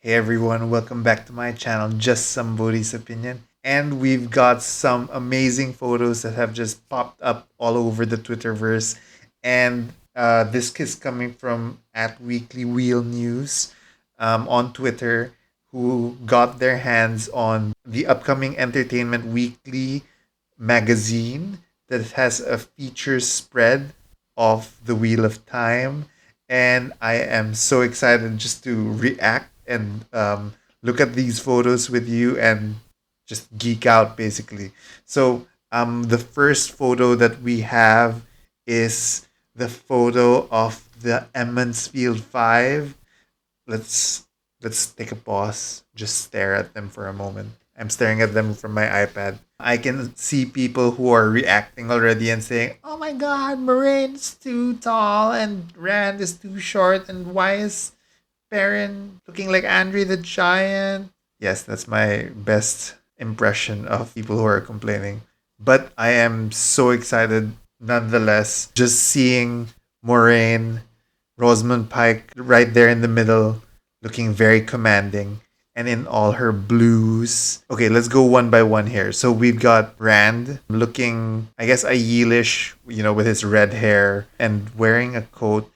Hey everyone, welcome back to my channel, Just Somebody's Opinion. And we've got some amazing photos that have just popped up all over the Twitterverse. And this is coming from at Weekly Wheel News on Twitter, who got their hands on the upcoming Entertainment Weekly magazine that has a feature spread of the Wheel of Time. And I am so excited just to react and look at these photos with you and just geek out basically. So the first photo that we have is the photo of the Emmonsfield Five. Let's let's take a pause. Just stare at them for a moment. I'm staring at them from my iPad. I can see people who are reacting already and saying, "Oh my God, Moraine's too tall and Rand is too short, and why is Perrin looking like Andre the Giant?" Yes, that's my best impression of people who are complaining. But I am so excited nonetheless. Just seeing Moraine, Rosamund Pike right there in the middle, looking very commanding, and in all her blues. Okay, let's go one by one here. So we've got Rand looking, I guess, Ayeelish, with his red hair and wearing a coat.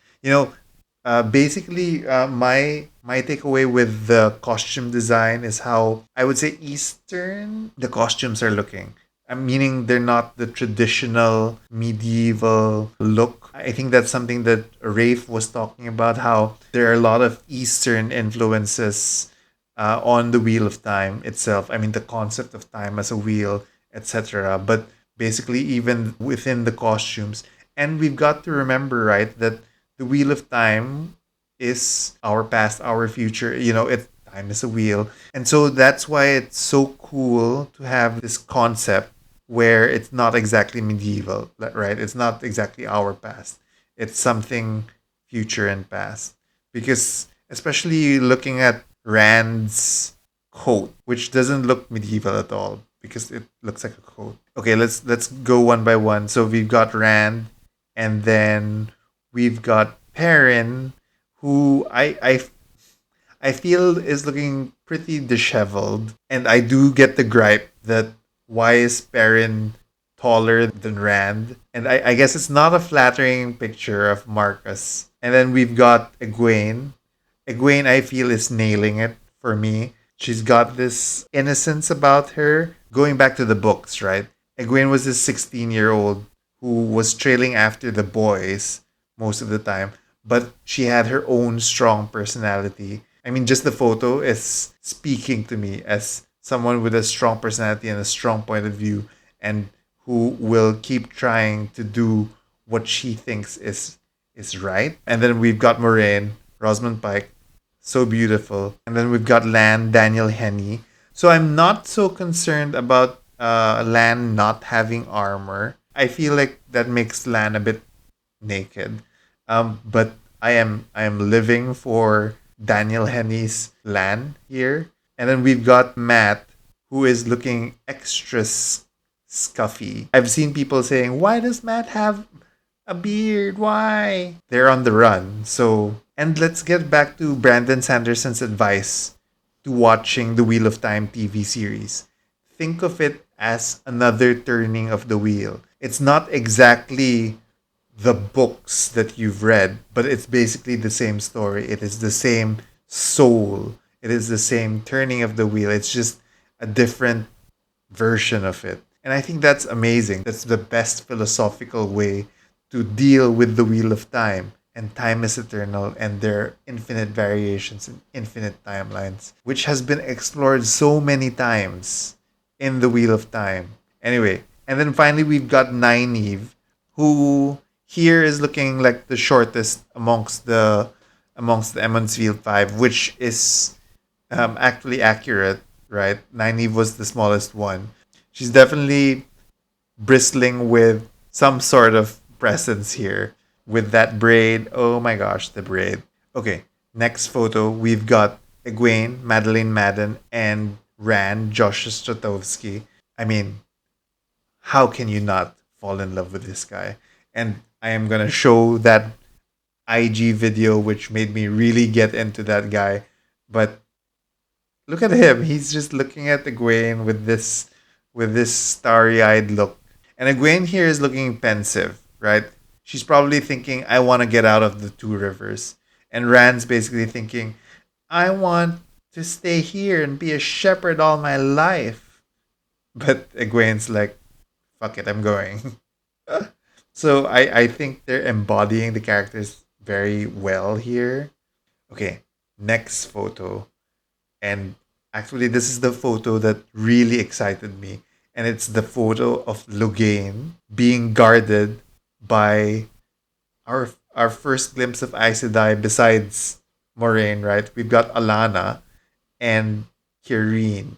Basically, my takeaway with the costume design is how I would say Eastern the costumes are looking. Meaning they're not the traditional medieval look. I think that's something that Rafe was talking about, how there are a lot of Eastern influences on the Wheel of Time itself. I mean, the concept of time as a wheel, etc. But basically, even within the costumes. And we've got to remember, right, that the Wheel of Time is our past, our future. Time is a wheel. And so that's why it's so cool to have this concept where it's not exactly medieval, right? It's not exactly our past. It's something future and past. Because especially looking at Rand's coat, which doesn't look medieval at all because it looks like a coat. Okay, let's go one by one. So we've got Rand, and then we've got Perrin, who I feel is looking pretty disheveled. And I do get the gripe that why is Perrin taller than Rand? And I guess it's not a flattering picture of Marcus. And then we've got Egwene. Egwene, I feel, is nailing it for me. She's got this innocence about her. Going back to the books, right? Egwene was this 16-year-old who was trailing after the boys most of the time, but she had her own strong personality. I mean, just the photo is speaking to me as someone with a strong personality and a strong point of view, and who will keep trying to do what she thinks is right. And then we've got Moraine, Rosamund Pike, so beautiful. And then we've got Lan, Daniel Henney. So I'm not so concerned about Lan not having armor. I feel like that makes Lan a bit naked. But I am living for Daniel Henney's Lan here. And then we've got Matt, who is looking extra scuffy. I've seen people saying, "Why does Matt have a beard? Why?" They're on the run. So, and let's get back to Brandon Sanderson's advice to watching the Wheel of Time TV series. Think of it as another turning of the wheel. It's not exactly the books that you've read, but it's basically the same story. It is the same soul. It is the same turning of the wheel. It's just a different version of it. And I think that's amazing. That's the best philosophical way to deal with the wheel of time. And time is eternal, and there are infinite variations and infinite timelines, which has been explored so many times in the Wheel of Time. Anyway, and then finally we've got Nynaeve, who here is looking like the shortest amongst the Emmonsfield Five, which is actually accurate, right? Nynaeve was the smallest one. She's definitely bristling with some sort of presence here with that braid. Oh my gosh, the braid. Okay, next photo. We've got Egwene, Madeline Madden, and Rand, Josh Stratovsky. I mean, how can you not fall in love with this guy? And I am gonna show that IG video which made me really get into that guy. But Look at him. He's just looking at Egwene with this starry-eyed look. And Egwene here is looking pensive, right? She's probably thinking, I want to get out of the two rivers. And Rand's basically thinking, I want to stay here and be a shepherd all my life. But Egwene's like, fuck it, I'm going. So I think they're embodying the characters very well here. Okay, next photo. And actually, this is the photo that really excited me. And it's the photo of Logain being guarded by our first glimpse of Aes Sedai besides Moraine, right? We've got Alana and Kireen.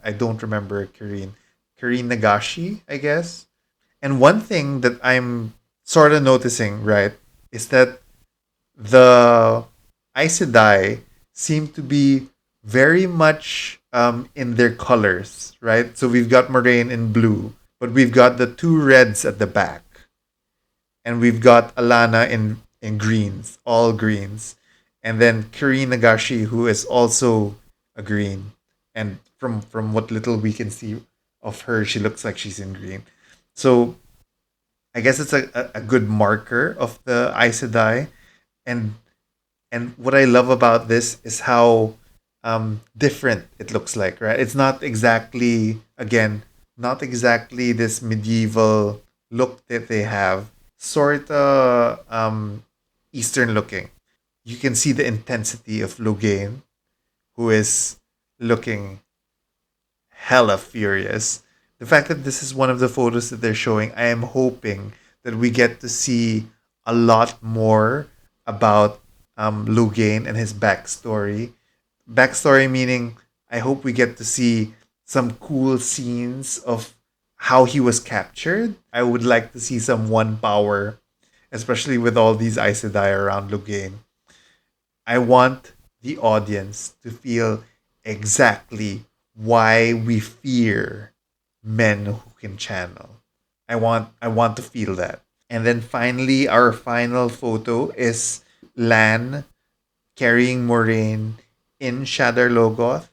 I don't remember Kireen. Kireen Nagashi, I guess. And one thing that I'm sort of noticing, right, is that the Aes Sedai seem to be very much in their colors, right? So we've got Moraine in blue, but we've got the two reds at the back, and we've got Alana in greens, all greens, and then Kirine Nagashi, who is also a green, and from what little we can see of her, she looks like she's in green. So I guess it's a good marker of the Aes Sedai, and what I love about this is how different it looks like, right? It's not exactly, again, not exactly this medieval look that they have, sort of Eastern looking. You can see the intensity of Logain, who is looking hella furious. The fact that this is one of the photos that they're showing, I am hoping that we get to see a lot more about Logain and his backstory. Backstory meaning, I hope we get to see some cool scenes of how he was captured. I would like to see some one power, especially with all these Aes Sedai around Logain. I want the audience to feel exactly why we fear men who can channel. I want to feel that. And then finally, our final photo is Lan carrying Moraine in Shadar Logoth.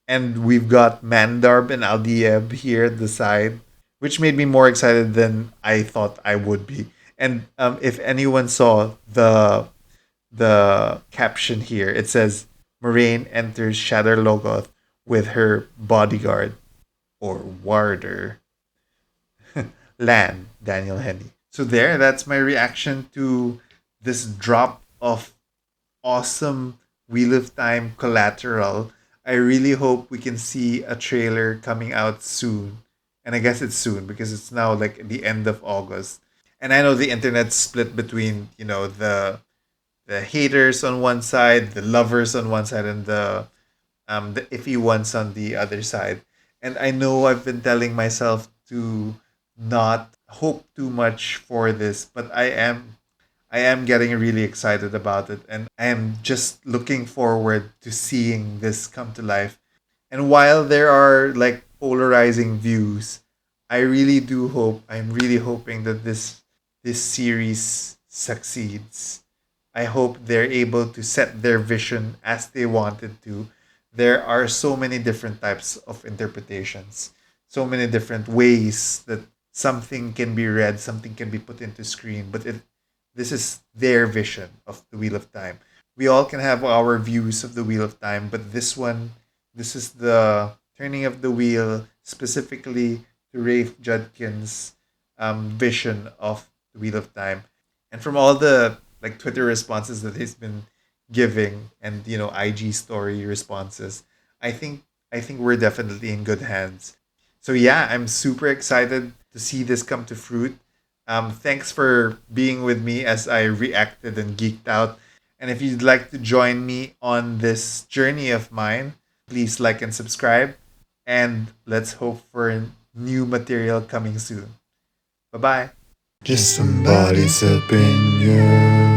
And we've got Mandarb and Aldieb here at the side, which made me more excited than I thought I would be. And if anyone saw the caption here, it says Moraine enters Shadar Logoth with her bodyguard or warder, Lan, Daniel Henney. So there, that's my reaction to this drop of awesome Wheel of Time collateral. I really hope we can see a trailer coming out soon. And I guess it's soon because it's now like the end of August. And I know the internet's split between, the haters on one side, the lovers on one side, and the iffy ones on the other side. And I know I've been telling myself to not hope too much for this, but I am getting really excited about it, and I am just looking forward to seeing this come to life. And while there are like polarizing views, I'm really hoping that this series succeeds. I hope they're able to set their vision as they wanted to. There are so many different types of interpretations, so many different ways that something can be read, something can be put into screen, but this is their vision of the Wheel of Time. We all can have our views of the Wheel of Time, but this is the turning of the wheel specifically to Rafe Judkins' vision of the Wheel of Time. And from all the like Twitter responses that he's been giving, and IG story responses, I think I think we're definitely in good hands. So yeah, I'm super excited to see this come to fruit. Thanks for being with me as I reacted and geeked out. And if you'd like to join me on this journey of mine, please like and subscribe. And let's hope for new material coming soon. Bye bye. Just somebody's opinion.